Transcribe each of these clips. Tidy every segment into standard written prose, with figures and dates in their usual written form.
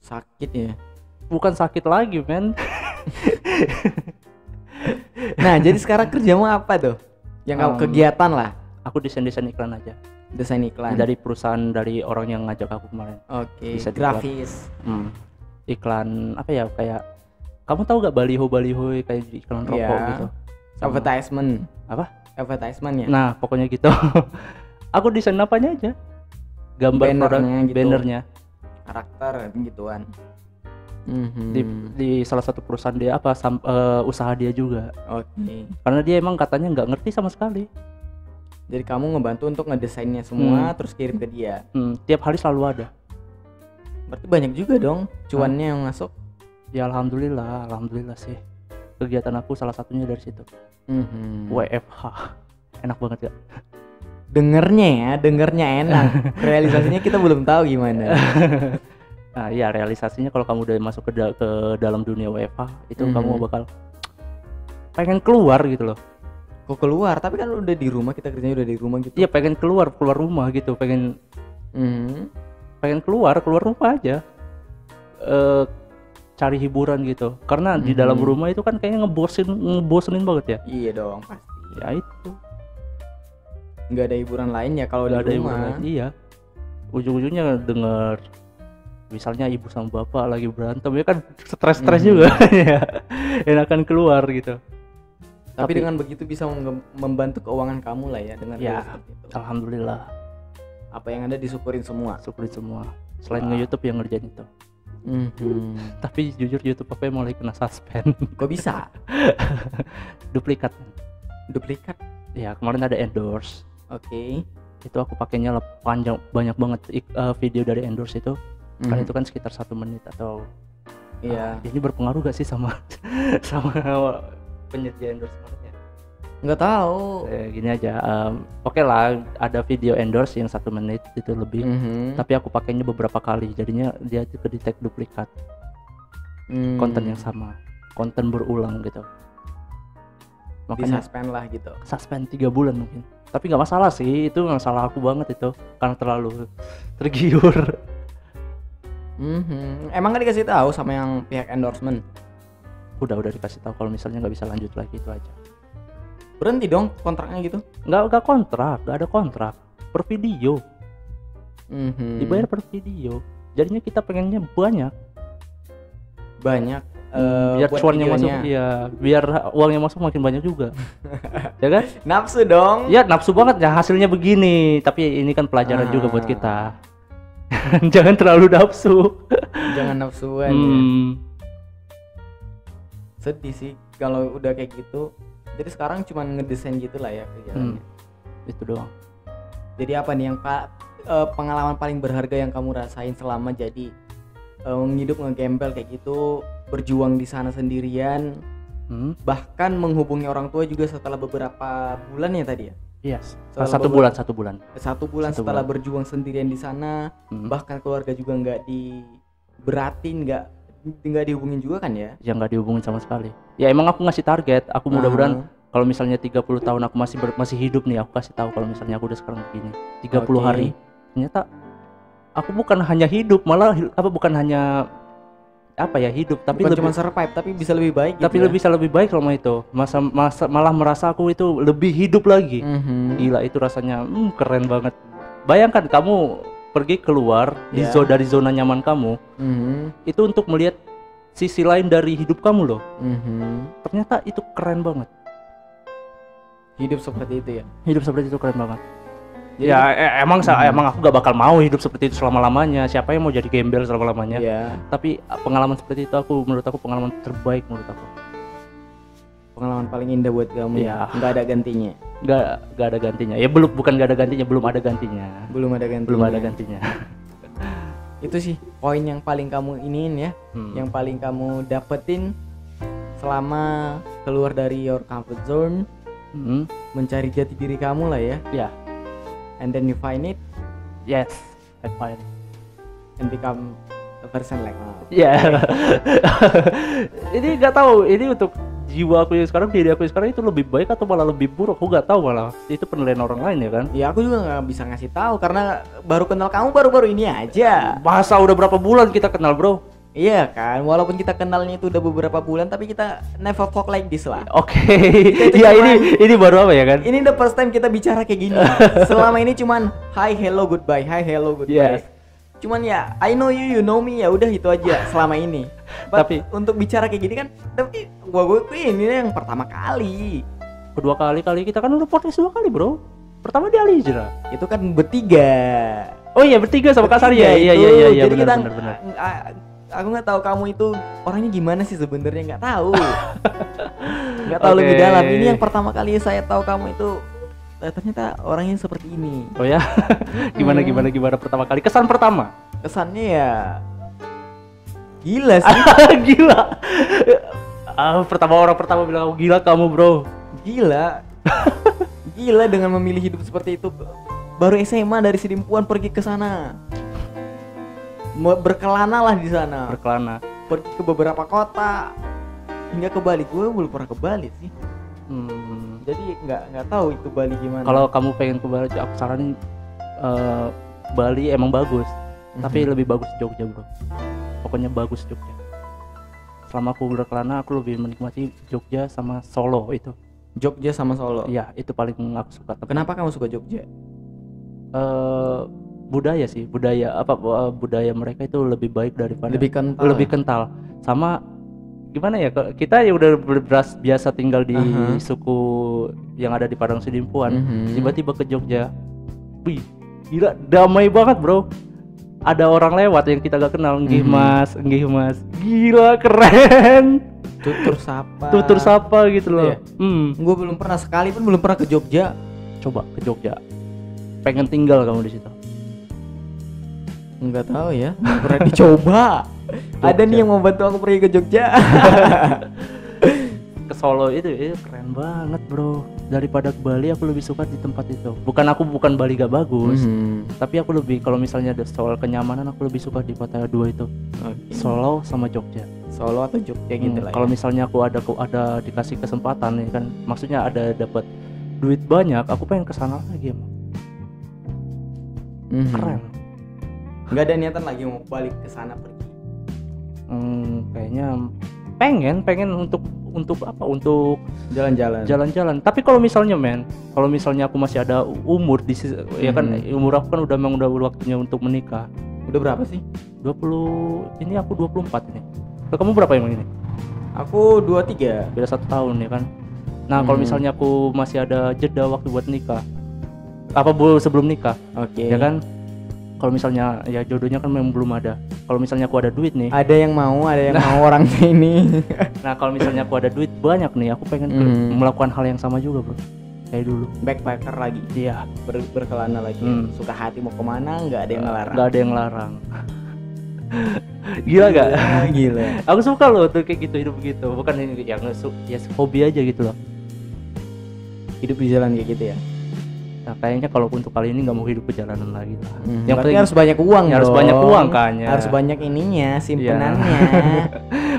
Sakit ya. Bukan sakit lagi, men. Nah, jadi sekarang kerjamu apa tuh? Yang kamu kegiatan lah. Aku desain iklan aja. Desain iklan. Dari perusahaan, dari orang yang ngajak aku kemarin. Oke. Desain Grafis. Iklan apa ya, kayak kamu tahu gak baliho kayak di iklan rokok gitu. Advertisement. Apa? Advertisement ya. Nah, pokoknya gitu. Aku desain apanya aja. Gambar produk, gitu. bannernya. Karakter gituan. Di salah satu perusahaan dia usaha dia juga. Oke. Karena dia emang katanya nggak ngerti sama sekali. Jadi kamu ngebantu untuk ngedesainnya semua terus kirim ke dia. Tiap hari selalu ada. Berarti banyak juga dong cuannya yang masuk. Ya alhamdulillah sih. Kegiatan aku salah satunya dari situ. WFH. Enak banget ya. Dengernya enak. Realisasinya kita belum tahu gimana. Nah, ya realisasinya kalau kamu udah masuk ke dalam dunia WFH itu kamu bakal pengen keluar gitu loh. Kok keluar? Tapi kan udah di rumah, kita kerjanya udah di rumah gitu. Iya, pengen keluar rumah gitu, pengen keluar rumah aja. Cari hiburan gitu. Karena di dalam rumah itu kan kayaknya ngebosenin banget ya. Iya dong, pasti. Ya itu. Nggak ada hiburan lain ya kalau di rumah. Iya. Ujung-ujungnya denger misalnya ibu sama bapak lagi berantem ya kan stres juga ya. Enakan keluar gitu. Tapi dengan begitu bisa membantu keuangan kamu lah ya dengan ya, alhamdulillah. Apa yang ada disyukurin semua. Selain nge-YouTube yang ngerjain itu. Tapi jujur YouTube apa mulai kena suspend. Kok bisa? Duplikat. Ya, kemarin ada endorse. Oke. Itu aku pakainya panjang, banyak banget video dari endorse itu. Kan itu kan sekitar 1 menit atau ini berpengaruh gak sih sama penyedia endorse kemarin ya? Nggak tahu. Gini aja, oke lah, ada video endorse yang 1 menit itu lebih, tapi aku pakainya beberapa kali, jadinya dia ke-detect duplikat konten yang sama, konten berulang gitu. Makanya suspend lah gitu. Suspend 3 bulan mungkin. Tapi nggak masalah sih, itu nggak salah aku banget itu, karena terlalu tergiur. Emang nggak dikasih tahu sama yang pihak endorsement? Udah dikasih tahu kalau misalnya nggak bisa lanjut lagi, itu aja. Berhenti dong kontraknya gitu? Nggak kontrak, nggak ada kontrak, per video. Dibayar per video. Jadinya kita pengennya banyak. Biar cuannya masuk, iya, biar uangnya masuk makin banyak juga. Ya kan? Nafsu dong. Ya nafsu banget ya, hasilnya begini. Tapi ini kan pelajaran juga buat kita. Jangan terlalu nafsu. Jangan nafsuan ya. Sedih sih kalau udah kayak gitu. Jadi sekarang cuma ngedesain gitu lah ya kerjaannya. Itu doang. Jadi apa nih yang pengalaman paling berharga yang kamu rasain selama jadi ngehidup ngegembel kayak gitu, berjuang di sana sendirian, bahkan menghubungi orang tua juga setelah beberapa bulan ya tadi ya? Yes. Satu bulan setelah berjuang sendirian di sana, bahkan keluarga juga nggak diberatin, nggak dihubungin juga kan ya? Ya nggak dihubungin sama sekali. Ya emang aku ngasih target, aku mudah-mudahan kalau misalnya 30 tahun aku masih hidup nih, aku kasih tahu kalau misalnya aku udah sekarang begini 30 hari, ternyata aku bukan hanya hidup, malah bukan hanya hidup, tapi bukan lebih cuma survive, tapi bisa lebih baik gitu. Tapi bisa lebih baik kalau itu. Malah merasa aku itu lebih hidup lagi. Gila, itu rasanya keren banget. Bayangkan kamu pergi keluar dari zona nyaman kamu. Itu untuk melihat sisi lain dari hidup kamu loh. Ternyata itu keren banget. Hidup seperti itu ya. Hidup seperti itu keren banget. Jadi, emang aku gak bakal mau hidup seperti itu selama-lamanya. Siapa yang mau jadi gembel selama-lamanya? Tapi pengalaman seperti itu menurut aku pengalaman terbaik menurut aku. Pengalaman paling indah buat kamu. Ya. Nggak ada gantinya. Nggak ada gantinya. Ya bukan nggak ada gantinya, belum ada gantinya. Belum ada gantinya. Itu sih poin yang paling kamu iniin ya, yang paling kamu dapetin selama keluar dari your comfort zone, mencari jati diri kamu lah ya. Ya. And then you find it. Yes, I find. And become a person like me. Yeah. Ini nggak tahu, ini untuk jiwa aku yang sekarang, diri aku yang sekarang itu lebih baik atau malah lebih buruk, aku nggak tahu, malah itu penilaian orang lain ya kan. Ya aku juga nggak bisa ngasih tahu karena baru kenal kamu baru-baru ini aja. Masa udah berapa bulan kita kenal bro? Iya kan, walaupun kita kenalnya itu udah beberapa bulan, tapi kita never talk like this lah. Oke. Ya ini baru apa ya kan? Ini the first time kita bicara kayak gini. Selama ini cuman hi hello goodbye, hi hello goodbye. Yes. Cuman ya I know you, you know me, ya udah itu aja selama ini. Tapi untuk bicara kayak gini kan, tapi gue ini yang pertama kali. Kedua kali kita kan udah podcast 2 kali, bro. Pertama di Alijra. Itu kan bertiga. Oh iya, bertiga sama Kak Sari ya. Iya. Jadi benar. Aku nggak tahu kamu itu orangnya gimana sih sebenarnya, nggak tahu. Nggak tahu lebih dalam. Ini yang pertama kali saya tahu kamu itu ternyata orangnya seperti ini. Oh ya. Gimana pertama kali? Kesan pertama? Kesannya ya gila sih. Gila. Orang pertama bilang gila kamu, bro. Gila dengan memilih hidup seperti itu. Baru SMA dari Sidimpuan pergi ke sana. Berkelana lah di sana. Pergi ke beberapa kota hingga ke Bali. Gue belum pernah ke Bali sih. Jadi nggak tahu itu Bali gimana. Kalau kamu pengen ke Bali, aku saranin Bali emang bagus, tapi lebih bagus Jogja, bro. Pokoknya bagus Jogja. Selama aku berkelana, aku lebih menikmati Jogja sama Solo itu. Jogja sama Solo. Iya, itu paling aku suka. Kenapa kamu suka Jogja? Budaya mereka itu lebih baik daripada lebih kental. Sama gimana ya, kita ya udah biasa tinggal di suku yang ada di Padang Sidimpuan, tiba-tiba ke Jogja, wih gila, damai banget, bro. Ada orang lewat yang kita gak kenal, nggih mas, gila keren. Tutur sapa gitu loh. Iya. Gue belum pernah ke Jogja. Coba ke Jogja, pengen tinggal kamu di situ. Enggak tahu ya, pernah dicoba. Ada nih yang mau bantu aku pergi ke Jogja. Ke Solo itu keren banget, bro. Daripada ke Bali, aku lebih suka di tempat itu. Bukan Bali gak bagus, tapi aku lebih, kalau misalnya ada soal kenyamanan, aku lebih suka di kota dua itu. Solo sama Jogja. Solo atau Jogja gitu lah. Kalau misalnya aku ada dikasih kesempatan nih kan, maksudnya ada dapat duit banyak, aku pengen kesana lagi emang. Keren. Nggak ada niatan lagi mau balik ke sana pergi? Kayaknya pengen untuk apa? Untuk jalan-jalan. Tapi kalau misalnya aku masih ada umur ya kan, umur aku kan udah waktunya untuk menikah. Udah berapa sih? 20. Ini aku 24 ini. Kamu berapa emang ini? Aku 23. Beda 1 tahun ya kan. Nah, kalau misalnya aku masih ada jeda waktu buat nikah. Sebelum nikah. Oke. Ya kan? Kalau misalnya ya jodohnya kan memang belum ada. Kalau misalnya aku ada duit nih, ada yang mau orang ini. Nah, kalau misalnya aku ada duit banyak nih, aku pengen melakukan hal yang sama juga, bro. Kayak dulu. Backpacker lagi. Iya. Berkelana lagi. Suka hati mau kemana, nggak ada yang ngelarang. Gila gak? Gila. Aku suka loh tuh kayak gitu, hidup begitu. Bukan ini yang ya hobi aja gitu loh. Hidup di jalan kayak gitu ya. Nah, kayaknya kalau untuk kali ini nggak mau hidup perjalanan lagi lah. Yang penting harus banyak uang. Harus banyak uang kayaknya. Harus banyak ininya, simpenannya.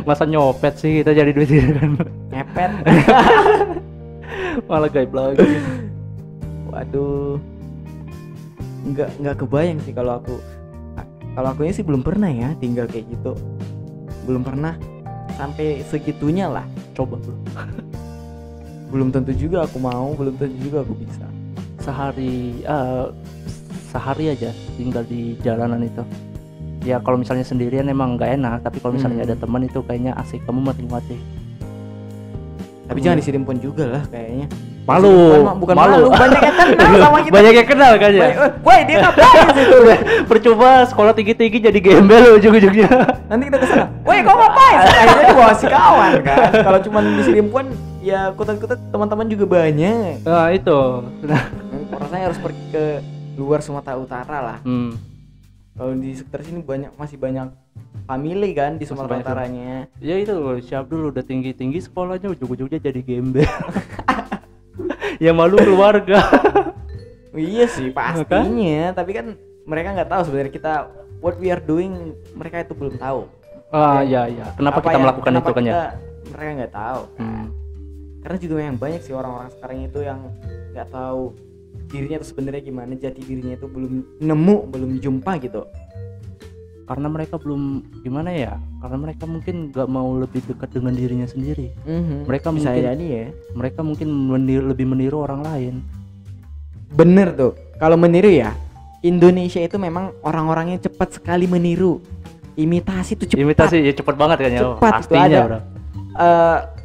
Masa nyopet sih kita jadi duit ini kan? Ngepet. Malah gaib lagi. Waduh. Nggak kebayang sih kalau aku sih belum pernah ya tinggal kayak gitu. Belum pernah sampai segitunya lah. Coba, bro. Belum tentu juga aku mau, belum tentu juga aku bisa. Sehari aja tinggal di jalanan itu. Ya kalau misalnya sendirian emang nggak enak, tapi kalau misalnya ada teman itu kayaknya asik, kamu mati. Tapi jangan Sidimpuan juga lah kayaknya. Bukan malu. Banyak yang kenal sama kita. Banyak yang kenal kan ya. Woi, dia ngapain situ? Percuma sekolah tinggi jadi gembel ujung-ujungnya. Nanti kita kesana. Woi, kau ngapain? Akhirnya dibawa si kawan kan. Kalau cuma di Sidimpuan ya kutat-kutat teman-teman juga banyak. Nah, itu. Rasanya harus pergi ke luar Sumatera Utara lah. Kalau di sekitar sini masih banyak family kan di Sumatera Utaranya. Ya itu siap dulu udah tinggi sekolahnya ujung-ujungnya jadi gembel. Ya malu keluarga. Iya sih pastinya, tapi kan mereka nggak tahu sebenarnya kita what we are doing, mereka itu belum tahu. Ya. Kenapa kita melakukan itu kan ya? Mereka nggak tahu. Karena juga yang banyak sih orang-orang sekarang itu yang nggak tahu dirinya itu sebenarnya gimana, jati dirinya itu belum jumpa gitu. karena mereka belum gimana ya, karena mereka mungkin nggak mau lebih dekat dengan dirinya sendiri. Mereka bisa mungkin jadi ya, mereka mungkin lebih meniru orang lain. Bener tuh, kalau meniru ya Indonesia itu memang orang-orangnya cepat sekali meniru, imitasi tuh cepat. Imitasi ya cepat banget kan ya, cepat pastinya ada.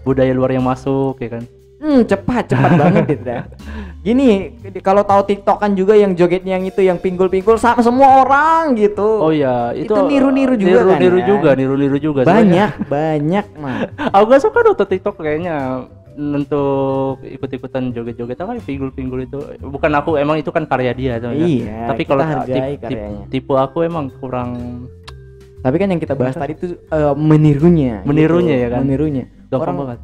Budaya luar yang masuk ya kan. Cepat banget gitu dah. Gini, kalau tahu TikTok kan juga yang jogetnya yang itu yang pinggul-pinggul sama semua orang gitu. Oh iya, itu niru-niru juga kan. Niru-niru juga. Banyak mah. Aku gak suka nonton TikTok kayaknya untuk ikut-ikutan joget-joget apa pinggul-pinggul itu. Bukan aku, emang itu kan karya dia tuh. Iya. Tapi kalau tipe aku emang kurang. Tapi kan yang kita bahas tadi itu menirunya gitu. Ya kan. Menirunya. Gampang banget.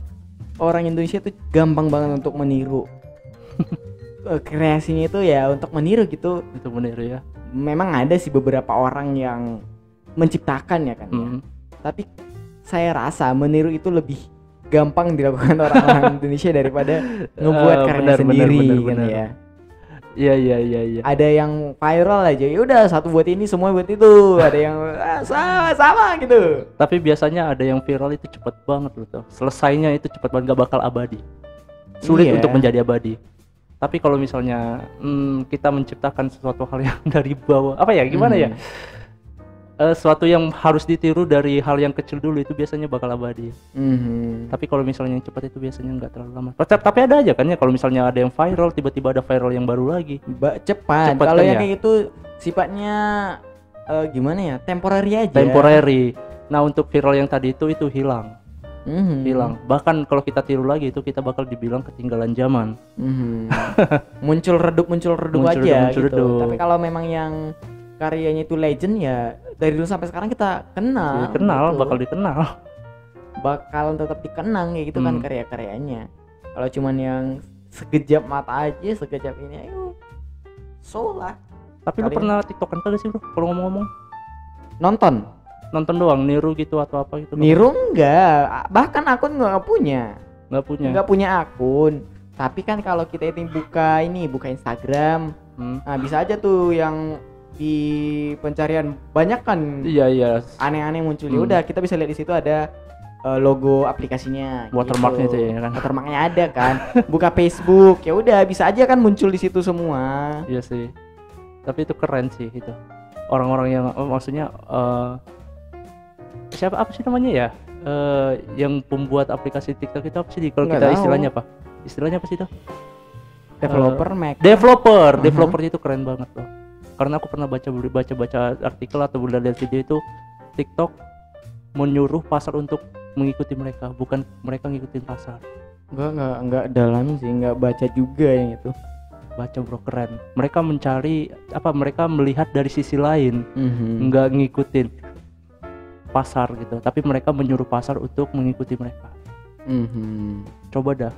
Orang Indonesia tuh gampang banget untuk meniru. Kreasinya itu ya untuk meniru gitu. Untuk meniru ya. Memang ada sih beberapa orang yang menciptakan ya kan. Ya. Tapi saya rasa meniru itu lebih gampang dilakukan orang-orang Indonesia daripada ngebuat karya sendiri kan ya. Iya. Ada yang viral aja, ya udah satu buat ini semua buat itu. Ada yang sama gitu. Tapi biasanya ada yang viral itu cepet banget loh tuh. Selesainya itu cepet banget, gak bakal abadi. Sulit untuk menjadi abadi. Tapi kalau misalnya kita menciptakan sesuatu hal yang dari bawah, apa ya gimana ya? Sesuatu yang harus ditiru dari hal yang kecil dulu itu biasanya bakal abadi. Tapi kalau misalnya yang cepat itu biasanya nggak terlalu lama. Tapi ada aja kan ya, kalau misalnya ada yang viral tiba-tiba ada viral yang baru lagi. Cepat. Kalau yang kayak gitu sifatnya gimana ya? Temporary aja. Temporary. Nah untuk viral yang tadi itu hilang. Hilang. Bahkan kalau kita tiru lagi itu kita bakal dibilang ketinggalan zaman. muncul redup aja gitu. Tapi kalau memang yang karyanya itu legend ya dari dulu sampai sekarang kita kenal gitu. bakal tetap dikenang ya gitu kan karya-karyanya. Kalau cuman yang sekejap mata aja, sekejap ini ayo lah. Tapi lu pernah TikTokan kagak sih bro kalau ngomong-ngomong? Nonton doang, niru gitu atau apa gitu? Niru enggak, bahkan akun nggak punya akun. Tapi kan kalau kita itu buka Instagram, nah bisa aja tuh yang di pencarian banyak kan. Iya. Aneh-aneh muncul. Ya udah kita bisa lihat di situ ada logo aplikasinya. Watermarknya gitu. itu ya kan. Watermarknya ada kan. Buka Facebook, ya udah bisa aja kan muncul di situ semua. Iya sih. Tapi itu keren sih itu. Orang-orang yang maksudnya siapa apa sih namanya ya? Yang pembuat aplikasi TikTok itu apa sih kalau kita istilahnya apa? Istilahnya apa sih itu? Developer itu keren banget loh. Karena aku pernah baca artikel atau lihat video itu TikTok menyuruh pasar untuk mengikuti mereka, bukan mereka ngikutin pasar. Enggak dalam sih, enggak baca juga yang itu. Baca bro, keren. Mereka mereka melihat dari sisi lain, enggak ngikutin pasar gitu, tapi mereka menyuruh pasar untuk mengikuti mereka. Coba dah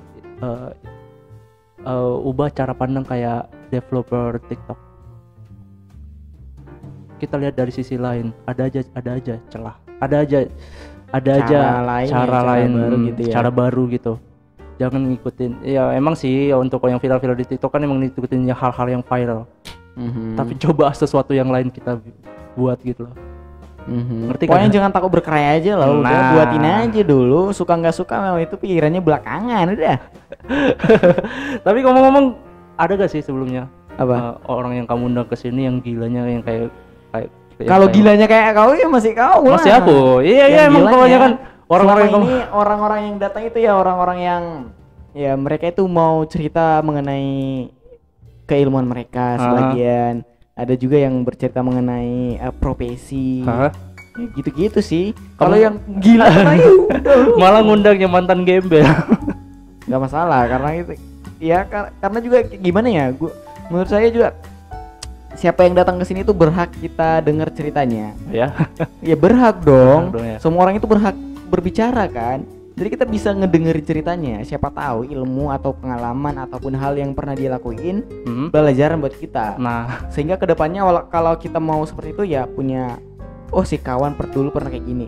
ubah cara pandang kayak developer TikTok. Kita lihat dari sisi lain, ada aja celah, ada aja cara lain baru gitu ya. Cara baru gitu. Jangan ngikutin. Ya emang sih untuk yang viral di TikTok kan emang ngikutin hal-hal yang viral. Tapi coba sesuatu yang lain kita buat gitu loh. Ngerti kan? Pokoknya jangan takut berkarya aja lah. Udah buatin aja dulu. Suka nggak suka memang itu pikirannya belakangan udah. Tapi ngomong-ngomong, ada gak sih sebelumnya orang yang kamu undang ke sini yang gilanya yang kayak kalau gilanya kayak kau ya masih kau lah. Masih aku. Iya emang pokoknya kan orang-orang yang datang itu ya orang-orang yang ya mereka itu mau cerita mengenai keilmuan mereka sebagian. Ada juga yang bercerita mengenai profesi. Ya, gitu-gitu sih. Kalau yang gila malah ngundang yang mantan gembel. Gak masalah karena itu ya karena juga gimana ya, menurut saya juga siapa yang datang ke sini tuh berhak kita dengar ceritanya. Ya berhak dong. Ya. Semua orang itu berhak berbicara kan. Jadi kita bisa ngedengerin ceritanya. Siapa tahu ilmu atau pengalaman ataupun hal yang pernah dia lakuin pelajaran buat kita. Nah, sehingga kedepannya kalau kita mau seperti itu ya punya si kawan dulu pernah kayak gini.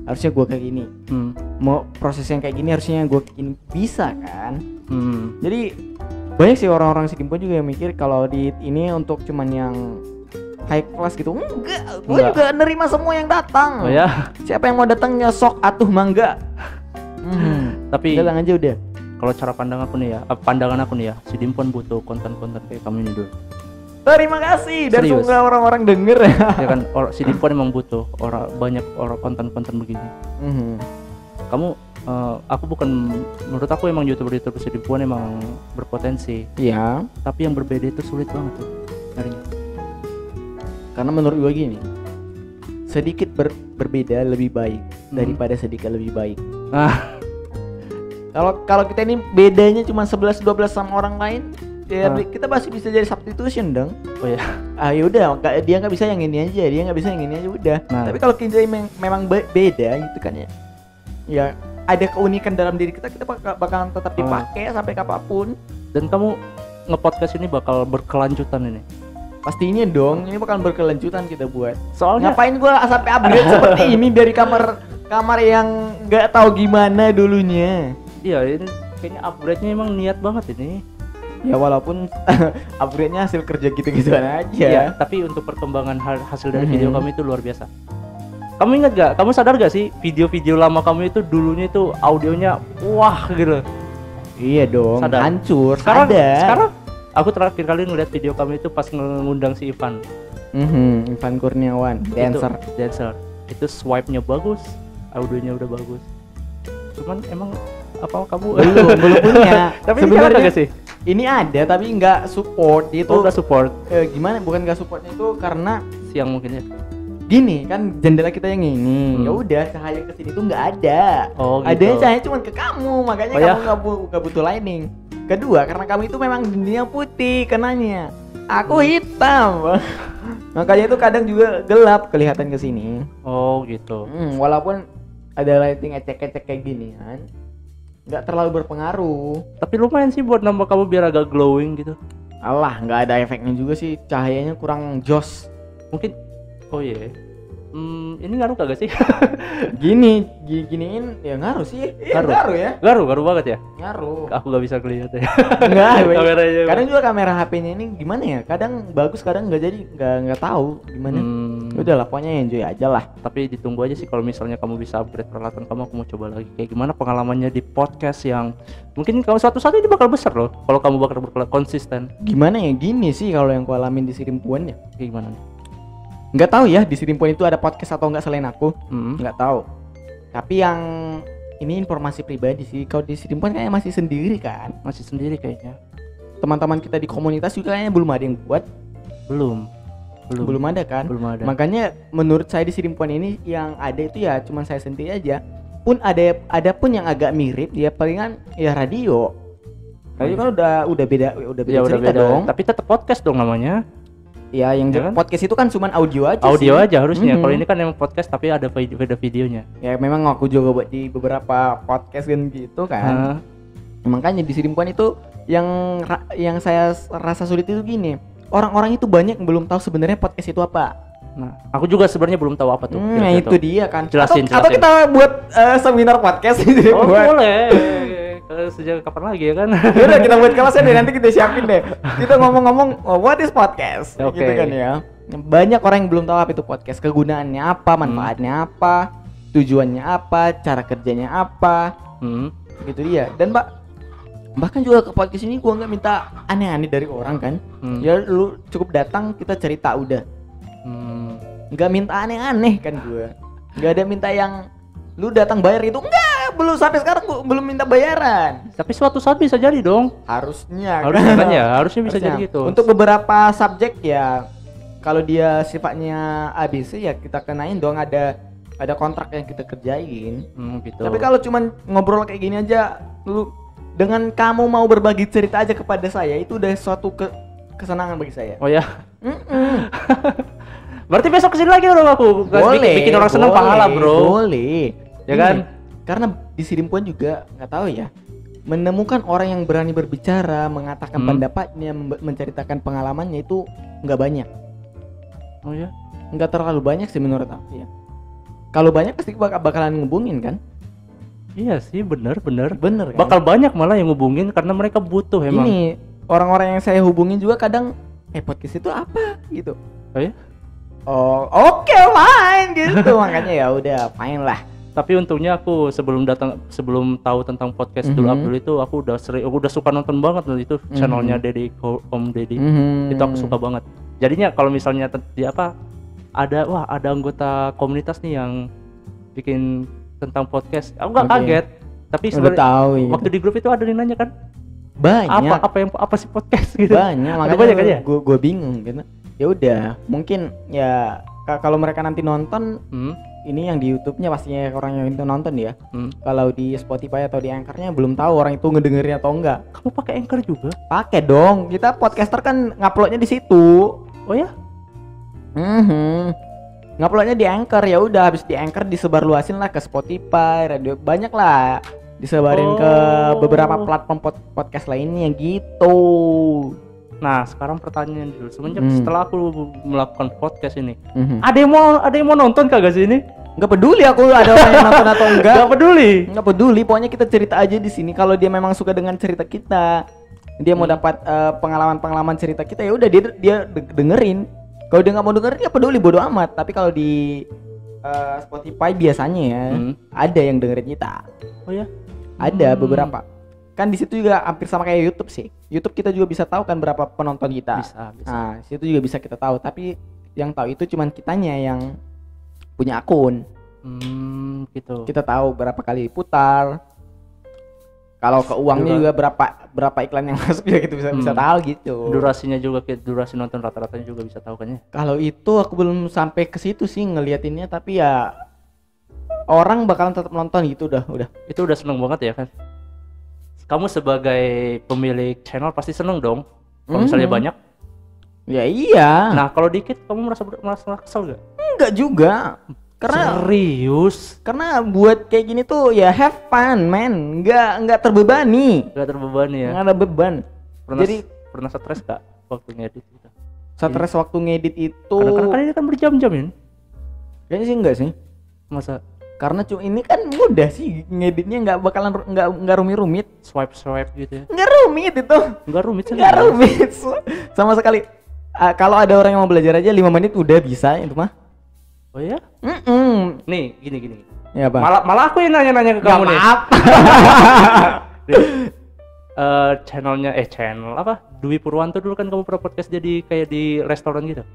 Harusnya gue kayak gini. Mau proses yang kayak gini harusnya gue kayak gini, bisa kan? Jadi banyak sih orang-orang Sidimpo juga yang mikir kalau di ini untuk cuman yang high class gitu. Enggak, gue juga nerima semua yang datang. Oh ya. Siapa yang mau datang nyosok atuh mangga. Tapi datang aja udah. Kalau cara pandangan aku nih ya, si Dimpon butuh konten-konten kayak kamu ini dulu. Terima kasih dan Serius. semoga orang-orang denger Ya kan, si Dimpon emang butuh banyak orang konten-konten begini. Kamu menurut aku emang youtuber si Dimpon emang berpotensi. Iya. Tapi yang berbeda itu sulit banget tuh nyarinya. Karena menurut gue gini, sedikit berbeda lebih baik daripada sedikit lebih baik. Kalau kita ini bedanya cuma 11-12 sama orang lain, ya kita pasti bisa jadi substitution dong. Oh ya. Yaudah, dia nggak bisa yang ini aja, dia nggak bisa yang ini aja udah. Tapi kalau kita memang beda gitu kan ya, ya ada keunikan dalam diri kita bakalan tetap dipakai sampai kapanpun. Dan kamu nge-podcast ini bakal berkelanjutan ini? Pastinya dong, ini bakal berkelanjutan kita buat. Soalnya ngapain gua sampai upgrade seperti ini dari kamar yang nggak tahu gimana dulunya. Iya, ini kayaknya upgrade-nya emang niat banget ini. Ya walaupun upgrade-nya hasil kerja gitu-gituan aja. Iya, tapi untuk perkembangan hasil dari video kami itu luar biasa. Kamu ingat gak? Kamu sadar gak sih video-video lama kamu itu dulunya itu audionya wah gitu. Iya dong, sadar. Hancur. Sekarang aku terakhir kali ngeliat video kamu itu pas ngundang si Ivan. Ivan Kurniawan, dancer. Itu swipe-nya bagus, audionya udah bagus. Cuman emang apa kamu belum punya. Tapi sebenarnya gak sih? Ini ada tapi nggak support itu. Nggak support. Gimana? Bukan nggak supportnya itu karena siang mungkin ya. Gini kan jendela kita yang ini. Ya udah cahaya ke sini tuh nggak ada. Oh, gitu. Adanya cahaya cuma ke kamu, makanya kamu nggak butuh lighting. Kedua karena kamu itu memang dunia putih kenanya. Aku hitam. Makanya itu kadang juga gelap kelihatan ke sini. Oh gitu. Walaupun ada lighting ecek-ecek kayak gini kan, nggak terlalu berpengaruh. Tapi lumayan sih buat nambah kamu biar agak glowing gitu. Alah, nggak ada efeknya juga sih, cahayanya kurang jos. Mungkin, oh iya. Ini ngaruh kagak sih? Giniin ya ngaruh sih. Ngaruh ya. Ngaruh banget ya. Ngaruh. Aku nggak bisa kelihatan ya. Enggak. Kameranya. Kadang juga kamera HP-nya ini gimana ya? Kadang bagus, kadang nggak jadi, nggak tahu gimana. Udah lah, pokoknya enjoy aja lah. Tapi ditunggu aja sih kalau misalnya kamu bisa upgrade peralatan kamu, aku mau coba lagi. Kayak gimana pengalamannya di podcast yang mungkin kalau suatu saat ini bakal besar loh. Kalau kamu bakal konsisten. Gimana ya? Gini sih kalau yang ku alamin di Sirimpuan ya. Kayak gimana nih? Nggak tahu ya di Sirimpuan itu ada podcast atau nggak selain aku. Nggak tahu. Tapi yang ini informasi pribadi sih. Kalau di Sirimpuan kayaknya masih sendiri kan? Masih sendiri kayaknya. Teman-teman kita di komunitas juga kayaknya belum ada yang buat. Belum ada kan? Belum ada. Makanya menurut saya di Sirimpuan ini yang ada itu ya cuma saya sendiri aja. Pun ada pun yang agak mirip ya palingan ya radio. Radio kan udah beda cerita dong. Tapi tetap podcast dong namanya. Ya yang ya kan? Podcast itu kan cuma audio aja. Audio sih. Aja harusnya. Kalau ini kan emang podcast tapi ada videonya. Ya memang aku juga buat di beberapa podcast kan gitu kan. Makanya di Sirimpuan itu yang saya rasa sulit itu gini. Orang-orang itu banyak yang belum tahu sebenarnya podcast itu apa. Nah, aku juga sebenarnya belum tahu apa tuh. Nah, itu dia kan. Jelasin. Atau kita buat seminar podcast gitu. Boleh. Sejak kapan lagi ya kan? Udah kita buat kelasnya deh, nanti kita siapin deh. Kita ngomong-ngomong what is podcast? Okay. Gitu kan ya. Banyak orang yang belum tahu apa itu podcast, kegunaannya apa, manfaatnya apa, tujuannya apa, cara kerjanya apa. Gitu dia. Dan bahkan juga ke podcast ini gua nggak minta aneh-aneh dari orang kan. Ya lu cukup datang kita cerita udah. Nggak minta aneh-aneh kan gua. Nggak ada minta yang lu datang bayar itu enggak, belum sampai sekarang belum minta bayaran. Tapi suatu saat bisa jadi dong. Harusnya kan ya, harusnya bisa jadi gitu. Untuk beberapa subjek ya kalau dia sifatnya ABC ya kita kenain dong, ada kontrak yang kita kerjain. Gitu. Tapi kalau cuman ngobrol kayak gini aja, lu dengan kamu mau berbagi cerita aja kepada saya itu udah suatu kesenangan bagi saya. Oh ya. Berarti besok kesini lagi dong aku. Bikin orang senang pahala bro. Boleh. Ya kan? Karena di Sirimpuan juga nggak tahu ya, menemukan orang yang berani berbicara, mengatakan pendapatnya, menceritakan pengalamannya itu nggak banyak. Oh ya? Nggak terlalu banyak sih menurut aku ya. Kalau banyak pasti bakalan ngubungin kan? Iya sih, bener kan? Bakal banyak malah yang ngubungin karena mereka butuh emang. Ini orang-orang yang saya hubungin juga kadang podcast itu apa gitu. Oh ya? Oh, oke, fine gitu. Makanya ya udah, fine lah. Tapi untungnya aku sebelum tahu tentang podcast Dul Abdul itu aku udah suka nonton banget itu channelnya Deddy Om Deddy. Itu aku suka banget. Jadinya kalau misalnya ada anggota komunitas nih yang bikin tentang podcast, aku nggak kaget. Tapi sebenarnya waktu di grup itu ada yang nanya kan, banyak. Apa sih podcast gitu? Banyak, makanya kan ya? Gue bingung gitu. Ya udah, mungkin ya kalau mereka nanti nonton, ini yang di YouTube-nya pastinya orang yang itu nonton ya. Kalau di Spotify atau di Anchor-nya belum tahu orang itu ngedengerin atau enggak. Kamu pakai Anchor juga? Pakai dong. Kita podcaster kan nguploadnya di situ. Oh ya? Nguploadnya di Anchor, ya udah habis di Anchor disebarluasin lah ke Spotify, radio, banyak lah. Disebarin ke beberapa platform podcast lainnya gitu. Nah, sekarang pertanyaan dulu. Setelah aku melakukan podcast ini, ada yang mau nonton kagak sih ini? Nggak peduli aku ada orang yang nonton atau enggak. Nggak peduli. Pokoknya kita cerita aja di sini. Kalau dia memang suka dengan cerita kita, dia mau dapat pengalaman cerita kita, ya udah dia dengerin. Kalau dia nggak mau dengerin, dia peduli, bodo amat. Tapi kalau di Spotify biasanya ya ada yang dengerin kita. Oh ya? Ada beberapa. Kan di situ juga hampir sama kayak YouTube sih. YouTube kita juga bisa tahu kan berapa penonton kita. Bisa. Nah, situ juga bisa kita tahu. Tapi yang tahu itu cuman kitanya yang punya akun. Gitu. Kita tahu berapa kali putar. Kalau ke uangnya juga berapa iklan yang masuk juga kita bisa tahu gitu. Durasinya juga, durasi nonton rata-ratanya juga bisa tahu kan ya. Kalau itu aku belum sampai ke situ sih ngeliatinnya, tapi ya orang bakalan tetap nonton gitu udah. Itu udah seneng banget ya kan. Kamu sebagai pemilik channel pasti seneng dong kalau misalnya banyak. Ya iya. Nah, kalau dikit kamu merasa kesel gak? Enggak juga. Karena serius. Karena buat kayak gini tuh ya have fun, man. Enggak terbebani. Enggak terbebani ya. Enggak ada beban. Pernah stres gak waktu ngedit gitu? Stres waktu ngedit itu. Kadang-kadang ini kan berjam-jam ya. Kayaknya sih enggak sih. Masa? Karena ini kan mudah sih ngeditnya, nggak rumit-rumit. Swipe gitu ya. Nggak rumit itu. Nggak rumit sama sekali. Kalau ada orang yang mau belajar aja 5 menit udah bisa itu mah. Oh ya? Nih gini. Ya, Bang. Malah aku yang nanya ke kamu nih. Maaf. Channel apa? Dwi Purwanto dulu kan kamu pernah podcast jadi kayak di restoran gitu.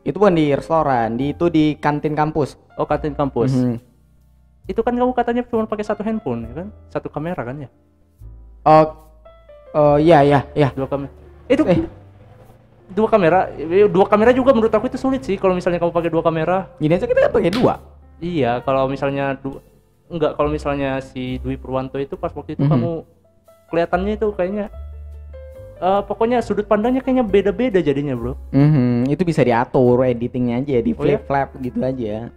Itu bukan di restoran, itu di kantin kampus. Oh, kantin kampus. Itu kan kamu katanya cuma pakai satu handphone ya kan? Satu kamera kan ya? Oh, iya. Dua kamera. Itu dua kamera juga menurut aku itu sulit sih kalau misalnya kamu pakai 2 kamera. Gini aja kita pakai 2. Iya, kalau misalnya kalau misalnya si Dwi Purwanto itu pas waktu itu kamu kelihatannya itu kayaknya pokoknya sudut pandangnya kayaknya beda-beda jadinya, Bro. Itu bisa diatur editingnya aja, di flip gitu aja.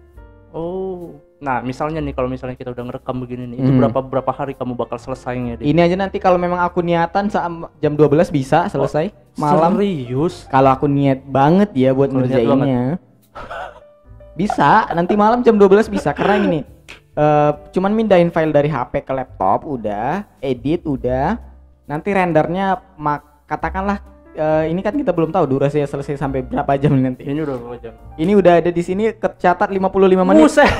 Oh. Nah, misalnya nih kalau misalnya kita udah ngerekam begini nih, itu berapa hari kamu bakal selesainya deh? Ini aja nanti kalau memang aku niatan jam 12 bisa selesai malam. Serius? Kalau aku niat banget ya buat ngerjainnya. Bisa, nanti malam jam 12 bisa karena gini. Cuman mindahin file dari HP ke laptop udah, edit udah. Nanti rendernya katakanlah ini kan kita belum tahu durasinya selesai sampai berapa jam nanti. Ini udah berapa jam? Ini udah ada di sini kecatat 55 menit. Buset.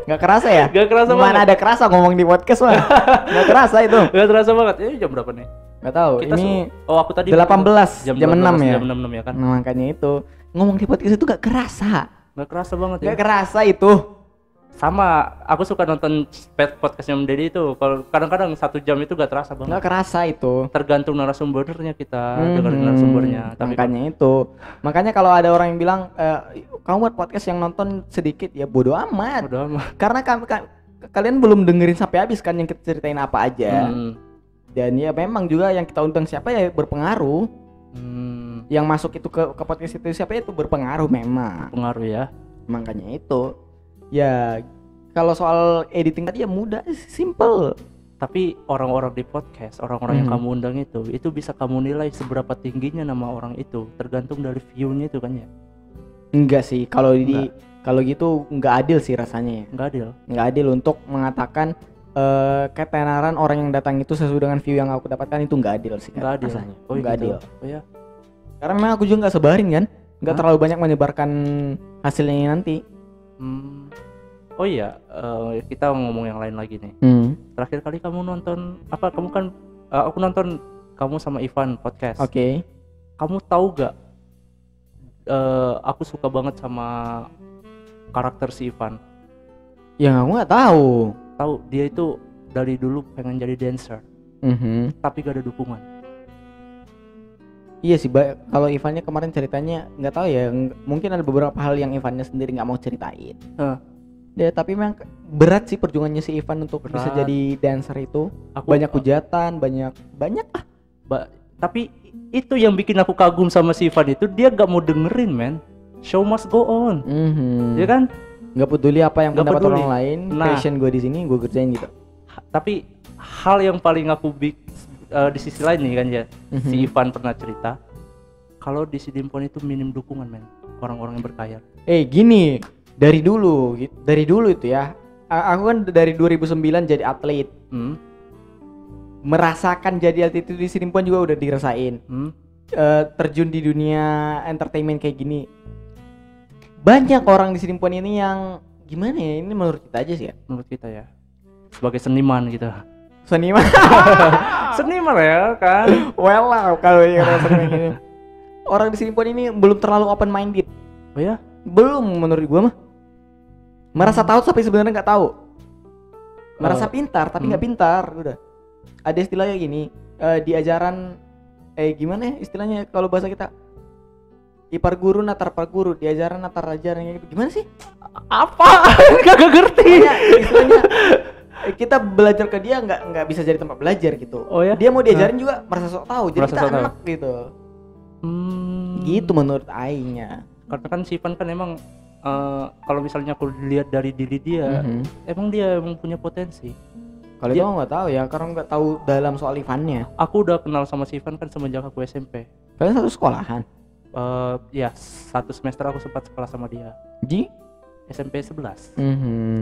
Gak kerasa ya? Gak kerasa banget. Mana ada kerasa ngomong di podcast mah. Gak kerasa itu. Gak terasa banget. Ini jam berapa nih? Gak tahu. Ini aku tadi 18 jam 6 ya. Jam 6 ya kan. Nah, makanya itu ngomong di podcast itu gak kerasa. Gak kerasa banget ya. Gak kerasa itu. Sama, aku suka nonton podcastnya Om Deddy itu. Kalau kadang-kadang 1 jam itu gak terasa banget. Gak kerasa itu. Tergantung narasumbernya kita, dengerin narasumbernya. Makanya itu. Makanya kalau ada orang yang bilang kamu buat podcast yang nonton sedikit, ya bodo amat. Karena kalian belum dengerin sampai habis kan yang kita ceritain apa aja. Dan ya memang juga yang kita undang siapa ya berpengaruh. Yang masuk itu ke podcast itu siapa itu berpengaruh memang. Berpengaruh ya. Makanya itu. Ya kalau soal editing tadi ya mudah, simple. Tapi orang-orang di podcast, orang-orang yang kamu undang itu bisa kamu nilai seberapa tingginya nama orang itu, tergantung dari view-nya itu kan ya. Enggak sih, kalau gitu enggak adil sih rasanya. Enggak adil untuk mengatakan ketenaran orang yang datang itu sesuai dengan view yang aku dapatkan, itu enggak adil sih. Enggak adil. Rasanya. Oh, enggak gitu. adil. Oh ya. Karena memang aku juga enggak sebarin kan. nggak terlalu banyak menyebarkan hasilnya nanti. Oh iya, kita ngomong yang lain lagi nih. Terakhir kali kamu nonton apa? Kamu kan aku nonton kamu sama Ivan podcast. Oke. Kamu tahu gak? Aku suka banget sama karakter si Ivan. Yang aku nggak tahu. Tahu dia itu dari dulu pengen jadi dancer, tapi gak ada dukungan. Iya sih, kalau Ivannya kemarin ceritanya nggak tahu ya, mungkin ada beberapa hal yang Ivannya sendiri nggak mau ceritain. Ya, tapi memang berat sih perjuangannya si Ivan untuk bisa jadi dancer itu. Banyak hujatan, banyak lah. Tapi itu yang bikin aku kagum sama si Ivan itu, dia gak mau dengerin, man. Show must go on. Ya kan? Gak peduli apa yang pendapat orang lain. Passion gue di sini, gue kerjain gitu. Tapi hal yang paling aku di sisi lain nih kan ya, si Ivan pernah cerita kalau di Sidimpon itu minim dukungan, men, orang-orang yang berkaya. Gini, dari dulu itu ya, aku kan dari 2009 jadi atlet. Merasakan jadi atlet itu di Sidimpon juga udah dirasain. Terjun di dunia entertainment kayak gini, banyak orang di Sidimpon ini yang gimana ya, ini menurut kita aja sih ya, menurut kita ya, sebagai seniman gitu. Seniman ya kan. Well lah kalau yang seniman gini. Orang di Sidimpon ini belum terlalu open minded. Oh ya? Belum, menurut gua mah. Merasa tahu tapi sebenarnya nggak tahu. Merasa pintar tapi nggak pintar, udah. Ada istilahnya gini, di ajaran gimana ya istilahnya kalau bahasa kita? Ipar guru natar par guru, di ajaran natar ajaran gitu. Gimana sih? Apa? Gak ngerti. Istilahnya kita belajar ke dia nggak bisa jadi tempat belajar gitu. Oh ya? Dia mau diajarin juga merasa sok tahu, jadi kita enak gitu. Gitu menurut Ainya. Karena kan si Ivan kan emang kalau misalnya aku lihat dari diri dia, emang punya potensi. Kalau itu nggak tahu ya, karena nggak tahu dalam soal Ivannya. Aku udah kenal sama si Ivan kan semenjak aku SMP. Kalian satu sekolahan? Ya, satu semester aku sempat sekolah sama dia. Di SMP 11.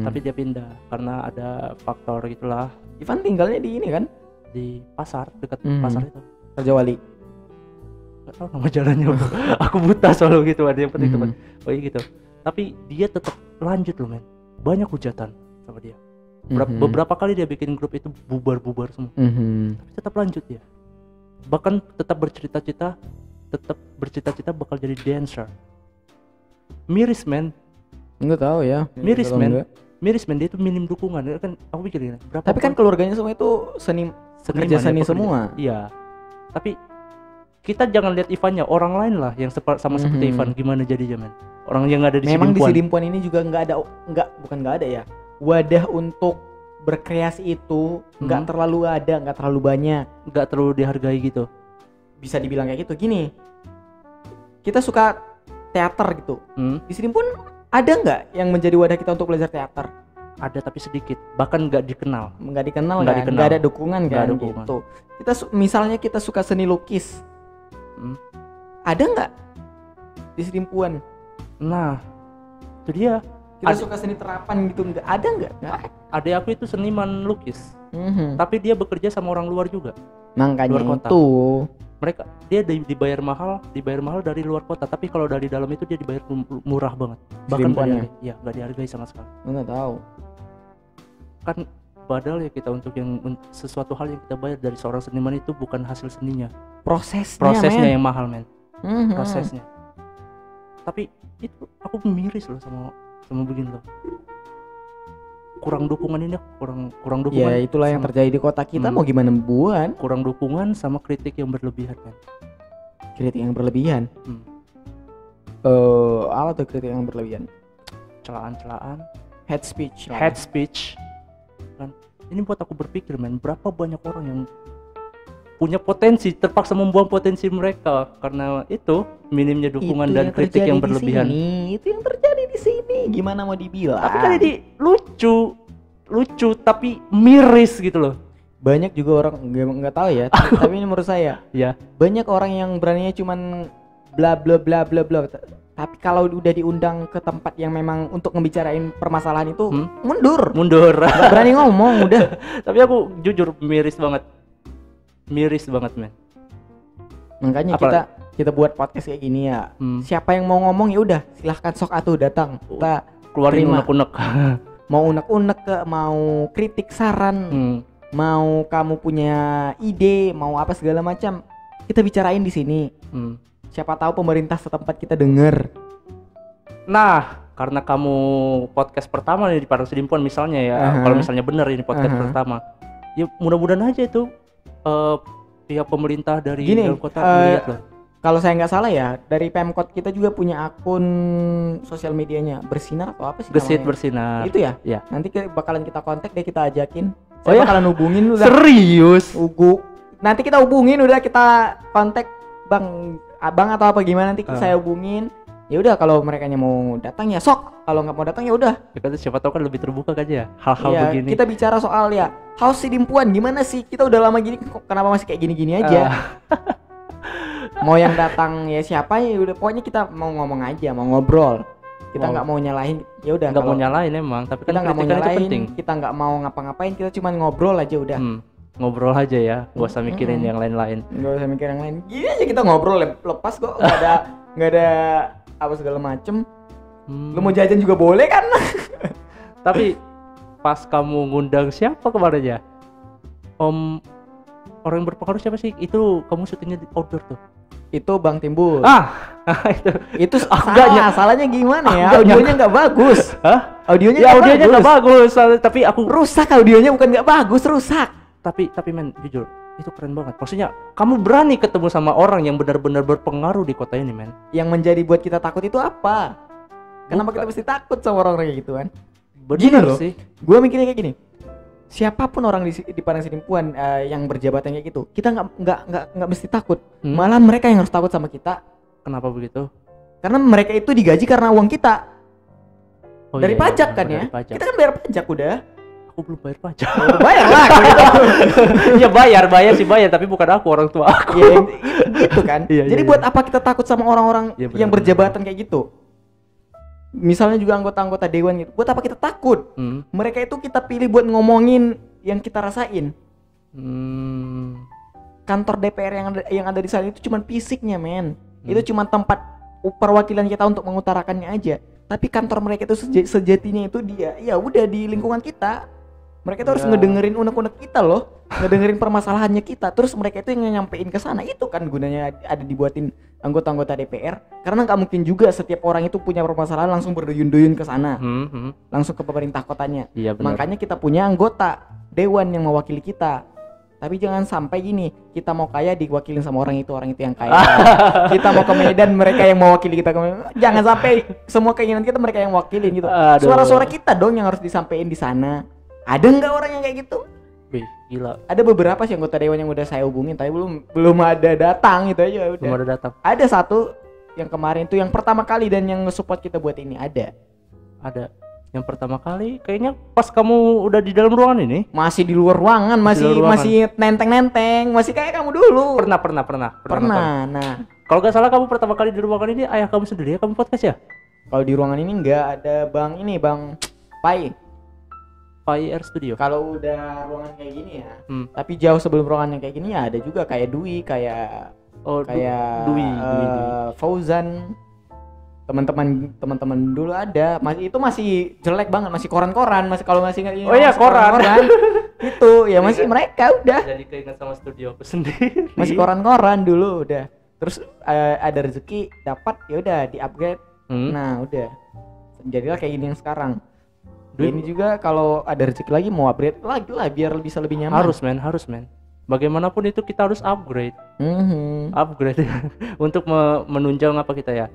Tapi dia pindah karena ada faktor gitulah. Ivan tinggalnya di ini kan? Di pasar, dekat pasar itu. Rajawali. Gak tahu nama jalannya. Aku buta soal gitu, ada yang penting teman. Oh iya gitu. Tapi dia tetap lanjut loh, men. Banyak hujatan sama dia. Beberapa kali dia bikin grup itu bubar semua. Tapi tetap lanjut dia. Bahkan tetap bercita-cita bakal jadi dancer. Miris, men. Enggak tahu ya. Miris men, dia itu minim dukungan. Kan aku pikir gini, tapi kan keluarganya semua itu kerja seni semua. Iya. Tapi kita jangan lihat Ivannya, orang lain lah yang sama seperti Ivan gimana jadinya, men. Orang yang ada di memang Sidimpon. Di Sidimpon ini juga bukan nggak ada ya. Wadah untuk berkreasi itu nggak terlalu banyak, nggak terlalu dihargai gitu. Bisa dibilang kayak gitu. Gini, kita suka teater gitu. Di Sidimpon ada nggak yang menjadi wadah kita untuk belajar teater? Ada tapi sedikit, bahkan nggak dikenal kan, nggak ada dukungan kan gitu. Misalnya kita suka seni lukis, ada nggak di Sidimpon? Nah, itu dia. Kita suka seni terapan gitu, nggak ada nggak? Adek aku itu seniman lukis, tapi dia bekerja sama orang luar juga. Makanya luar kota. Itu dia dibayar mahal dari luar kota, tapi kalau dari dalam itu dia dibayar murah banget. Bahkan nggak dihargai sama sekali. Nggak tahu. Kan padahal ya kita untuk sesuatu hal yang kita bayar dari seorang seniman itu bukan hasil seninya, prosesnya yang mahal, men. Prosesnya. Tapi itu aku miris loh sama begini loh. Kurang dukungan ini, kurang dukungan. Ya itulah yang terjadi di kota kita. Mau gimana buat? Kurang dukungan sama kritik yang berlebihan, kan. Kritik yang berlebihan. Apa tuh kritik yang berlebihan? Celaan. Hate speech. Kan. Ini buat aku berpikir, men, berapa banyak orang yang punya potensi terpaksa membuang potensi mereka karena itu minimnya dukungan dan kritik yang berlebihan. Itu yang terjadi di sini. Gimana mau dibilang? Tapi kan jadi lucu tapi miris gitu loh. Banyak juga orang nggak tahu ya. Tapi ini menurut saya. Ya. Banyak orang yang beraninya cuman bla bla bla bla bla. Tapi kalau udah diundang ke tempat yang memang untuk ngebicarain permasalahan itu mundur. Gak berani ngomong udah. Tapi aku jujur miris banget, men. Makanya kita buat podcast kayak gini ya. Siapa yang mau ngomong ya udah silahkan sok atuh datang. Kita keluarin terima. unek-unek. Mau unek-unek ke, mau kritik saran, mau kamu punya ide, mau apa segala macam, kita bicarain di sini. Siapa tahu pemerintah setempat kita dengar. Nah, karena kamu podcast pertama nih di Padang Sidimpuan misalnya ya, kalau misalnya benar ini podcast pertama, ya mudah-mudahan aja itu pihak pemerintah dari dalam kota melihat loh. Kalau saya nggak salah ya, dari Pemkot kita juga punya akun sosial medianya, Bersinar atau apa sih Gesit namanya? Bersinar. Itu ya? Ya. Nanti bakalan kita kontak deh, kita ajakin. Saya bakalan hubungin udah. Serius? Nanti kita hubungin udah, kita kontak abang atau apa gimana, nanti saya hubungin. Ya udah, kalau mereka mau datang ya sok, kalau nggak mau datang ya udah. Ya kan siapa tahu kan lebih terbuka kan ya hal-hal ya, begini. Kita bicara soal ya Haus Sidimpuan gimana sih, kita udah lama gini kok kenapa masih kayak gini-gini aja. Mau yang datang ya siapa ya udah, pokoknya kita mau ngomong aja, mau ngobrol. Kita nggak mau nyalahin, ya udah. Nggak mau nyalahin emang, tapi kita kan nggak mau kritikan itu nyalahin, penting. kita nggak mau ngapa-ngapain, kita cuma ngobrol aja udah. Ngobrol aja ya, gak usah mikirin yang lain-lain. Nggak usah mikir yang lain. Gini aja kita ngobrol lepas kok, nggak ada apa segala macem. Lu mau jajan juga boleh kan? Tapi pas kamu ngundang siapa kemarin ya? Orang yang berpengaruh siapa sih? Itu kamu syutingnya di outdoor tuh. Itu Bang Timbul. Itu salahnya gimana ya? Audionya nggak bagus. Hah? Audionya nggak bagus. Tapi aku rusak audionya, bukan nggak bagus, rusak. Tapi men, jujur itu keren banget. Maksudnya kamu berani ketemu sama orang yang benar-benar berpengaruh di kota ini, men. Yang menjadi buat kita takut itu apa? Kenapa kita mesti takut sama orang-orang kayak gitu kan? Bener gini loh sih. Gue mikirnya kayak gini. Siapapun orang di Padang Sidimpuan yang berjabatan kayak gitu, kita nggak mesti takut. Malah mereka yang harus takut sama kita. Kenapa begitu? Karena mereka itu digaji karena uang kita. Dari pajak kan ya? Pajak. Kita kan bayar pajak udah. Aku belum bayar pajak. Bayar lah gitu. Ya bayar, tapi bukan aku, orang tua aku. Ya, gitu kan. Jadi buat apa kita takut sama orang-orang yang berjabatan kayak gitu? Misalnya juga anggota-anggota dewan gitu. Buat apa kita takut? Mereka itu kita pilih buat ngomongin yang kita rasain. Kantor DPR yang ada di sana itu cuma fisiknya, men. Itu cuma tempat perwakilan kita untuk mengutarakannya aja. Tapi kantor mereka itu sejatinya itu dia, ya udah di lingkungan kita. Mereka itu harus ngedengerin unek-unek kita loh, ngedengerin permasalahannya kita. Terus mereka itu yang nyampein ke sana. Itu kan gunanya ada dibuatin anggota-anggota DPR. Karena nggak mungkin juga setiap orang itu punya permasalahan langsung berduyun-duyun ke sana, langsung ke pemerintah kotanya. Makanya kita punya anggota dewan yang mewakili kita. Tapi jangan sampai gini, kita mau kaya diwakilin sama orang itu yang kaya. Kita mau ke Medan, mereka yang mewakili kita ke Medan. Jangan sampai semua keinginan kita mereka yang wakilin gitu. Suara-suara kita dong yang harus disampaikan di sana. Ada nggak orang yang kayak gitu? Wih, gila. Ada beberapa sih anggota dewan yang udah saya hubungin, tapi belum ada datang gitu aja udah. Belum ada datang. Ada satu yang kemarin tuh yang pertama kali dan yang nge-support kita buat ini ada. Yang pertama kali kayaknya pas kamu udah di dalam ruangan ini. Masih di luar ruangan, masih nenteng-nenteng, masih kayak kamu dulu. Pernah. Nah, kalau gak salah kamu pertama kali di ruangan ini ayah kamu sendiri ya, kamu podcast ya? Kalau di ruangan ini enggak, ada Bang Pai Air Studio. Kalau udah ruangan kayak gini ya. Tapi jauh sebelum ruangan yang kayak gini ya ada juga kayak Dwi, kayak Dwi. Fauzan. Teman-teman dulu ada. Masih jelek banget, masih koran-koran, masih ingat ini. Oh iya, koran. Itu ya masih mereka udah. Jadi keinget sama studio aku sendiri. Masih koran-koran dulu udah. Terus ada rezeki dapat ya udah di-upgrade. Nah, udah. Jadilah kayak gini yang sekarang. Ini juga kalau ada rezeki lagi mau upgrade lagi lah biar bisa lebih nyaman. Harus men. Bagaimanapun itu kita harus upgrade. Upgrade untuk menunjang apa kita ya?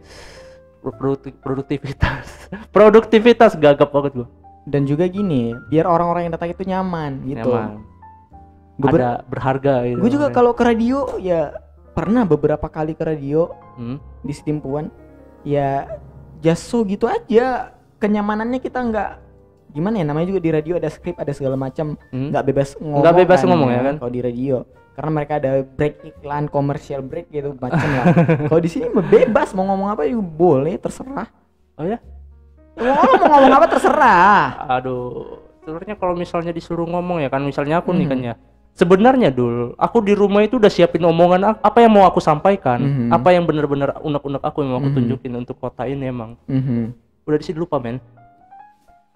Produktivitas gagap banget gua. Dan juga gini, biar orang-orang yang datang itu nyaman gitu. Ada berharga gitu. Gue juga kalau ke radio ya pernah beberapa kali ke radio di Sidimpuan. Ya jaso gitu aja. Kenyamanannya kita nggak gimana ya, namanya juga di radio ada skrip, ada segala macam, nggak bebas ngomong ya kan kalau di radio, karena mereka ada break iklan, commercial break gitu macam lah. Kalau di sini bebas mau ngomong apa juga boleh, terserah. Oh ya? Mau ngomong apa terserah. Aduh, sebenarnya kalau misalnya disuruh ngomong ya kan, misalnya aku nih kan ya, sebenarnya Dul, aku di rumah itu udah siapin omongan apa yang mau aku sampaikan, apa yang benar-benar unek-unek aku yang mau aku tunjukin untuk kota ini emang. Udah di sini lupa men.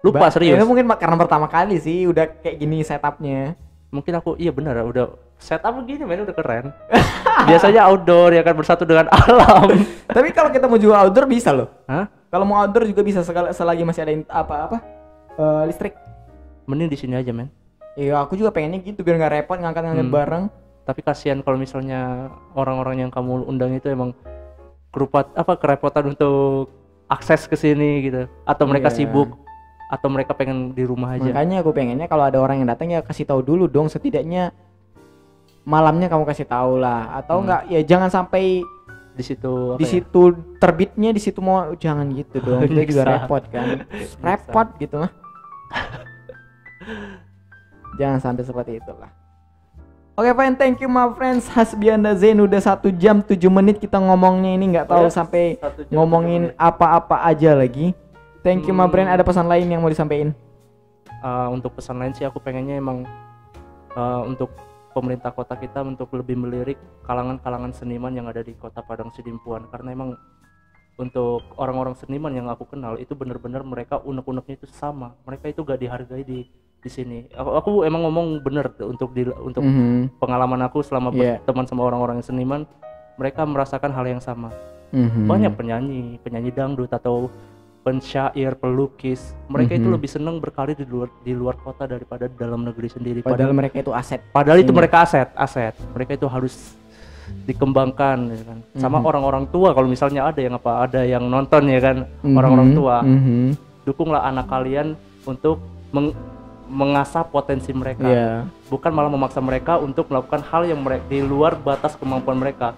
Lupa serius. Itu mungkin karena pertama kali sih udah kayak gini setupnya. Mungkin aku iya benar udah setup begini men, udah keren. Biasanya outdoor ya kan, bersatu dengan alam. Tapi kalau kita mau juga outdoor bisa loh. Hah? Kalau mau outdoor juga bisa selagi masih ada listrik. Mending di sini aja men. Iya, aku juga pengennya gitu biar nggak repot ngangkat-ngangkat bareng. Tapi kasihan kalau misalnya orang-orang yang kamu undang itu emang kerepotan untuk akses ke sini gitu, atau mereka sibuk, atau mereka pengen di rumah aja. Makanya aku pengennya kalau ada orang yang datang ya kasih tahu dulu dong, setidaknya malamnya kamu kasih tahu lah, atau enggak ya jangan sampai di situ terbitnya di situ mau, jangan gitu dong. Itu juga repot kan. Repot gitu mah. Jangan sampai seperti itulah. Oke fine, thank you my friends. Hasbianda Zain, udah 1 jam 7 menit kita ngomongnya ini, nggak tahu sampai ngomongin apa-apa aja lagi. Thank you my friend. Ada pesan lain yang mau disampaikan? Untuk pesan lain sih aku pengennya emang untuk pemerintah kota kita untuk lebih melirik kalangan-kalangan seniman yang ada di kota Padang Sidimpuan, karena emang untuk orang-orang seniman yang aku kenal itu benar-benar mereka unek-uneknya itu sama, mereka itu gak dihargai di sini. Aku emang ngomong bener untuk pengalaman aku selama berteman sama orang-orang yang seniman, mereka merasakan hal yang sama. Banyak penyanyi dangdut atau pensyair, pelukis, mereka itu lebih senang berkarir di luar kota daripada di dalam negeri sendiri. Padahal mereka itu aset. Padahal itu mereka aset. Mereka itu harus dikembangkan ya kan. Sama orang-orang tua, kalau misalnya ada yang nonton ya kan, orang-orang tua. Dukunglah anak kalian untuk mengasah potensi mereka. Bukan malah memaksa mereka untuk melakukan hal yang di luar batas kemampuan mereka.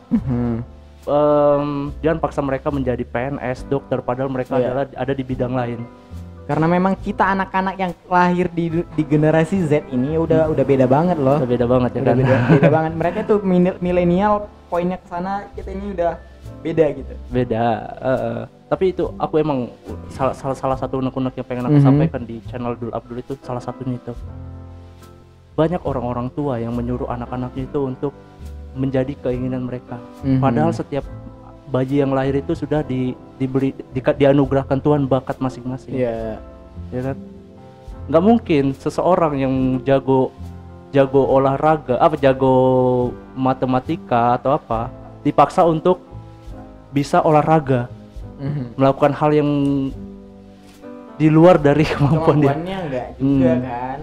Jangan paksa mereka menjadi PNS, dokter, padahal mereka ada di bidang lain. Karena memang kita anak-anak yang lahir di generasi Z ini udah beda banget loh. Udah beda banget ya kan. Beda banget. Mereka tuh milenial, poinnya ke sana, kita ini udah beda gitu. Beda. Tapi itu aku emang salah satu unek-unek yang pengen aku sampaikan di channel Dul Abdul itu, salah satunya itu banyak orang-orang tua yang menyuruh anak-anaknya itu untuk menjadi keinginan mereka. Padahal setiap bayi yang lahir itu sudah dianugerahkan Tuhan bakat masing-masing. Ya kan? Nggak mungkin seseorang yang jago olahraga, jago matematika atau apa, dipaksa untuk bisa olahraga, melakukan hal yang di luar dari kemampuannya. Enggak juga kan.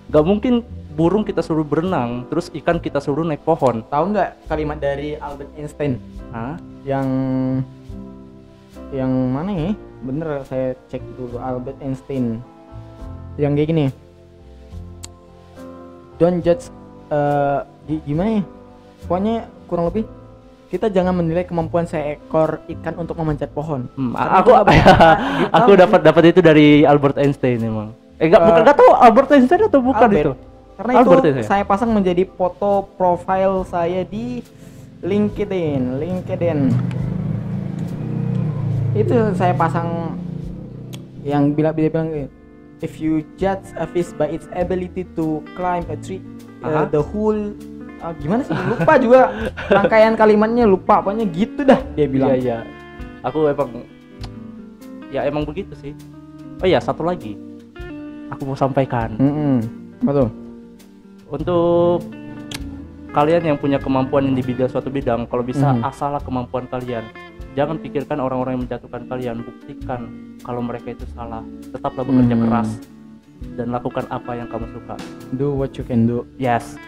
Nggak mungkin burung kita suruh berenang, terus ikan kita suruh naik pohon. Tahu nggak kalimat dari Albert Einstein? Yang mana ya? Bener, saya cek dulu. Albert Einstein yang kayak gini. Don't judge, gimana ya? Pokoknya kurang lebih kita jangan menilai kemampuan seekor ikan untuk memanjat pohon. Aku dapat itu dari Albert Einstein emang. Enggak tahu Albert Einstein atau bukan Albert. Itu. Karena Albert itu saya pasang menjadi foto profile saya di LinkedIn. Itu saya pasang yang bilang if you judge a fish by its ability to climb a tree, the whole gimana sih, lupa juga rangkaian kalimatnya, lupa pokoknya gitu dah dia bilang. Iya. Aku emang begitu sih. Oh iya, satu lagi aku mau sampaikan. Betul. Untuk kalian yang punya kemampuan di suatu bidang, kalau bisa asalah kemampuan kalian. Jangan pikirkan orang-orang yang menjatuhkan kalian, buktikan kalau mereka itu salah. Tetaplah bekerja keras dan lakukan apa yang kamu suka. Do what you can do. Yes.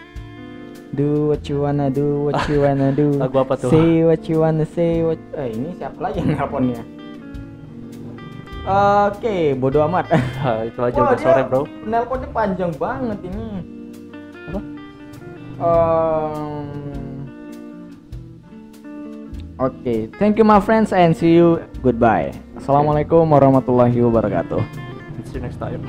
Do what you wanna do, what you wanna do. Lagu apa tuh? Say what you wanna say. Ini siapa lagi yang nelponnya? Oke, bodo amat. Itu aja udah sore bro. Nelponnya panjang banget ini. Apa? Oke, thank you my friends and see you. Goodbye. Assalamualaikum warahmatullahi wabarakatuh. See you next time.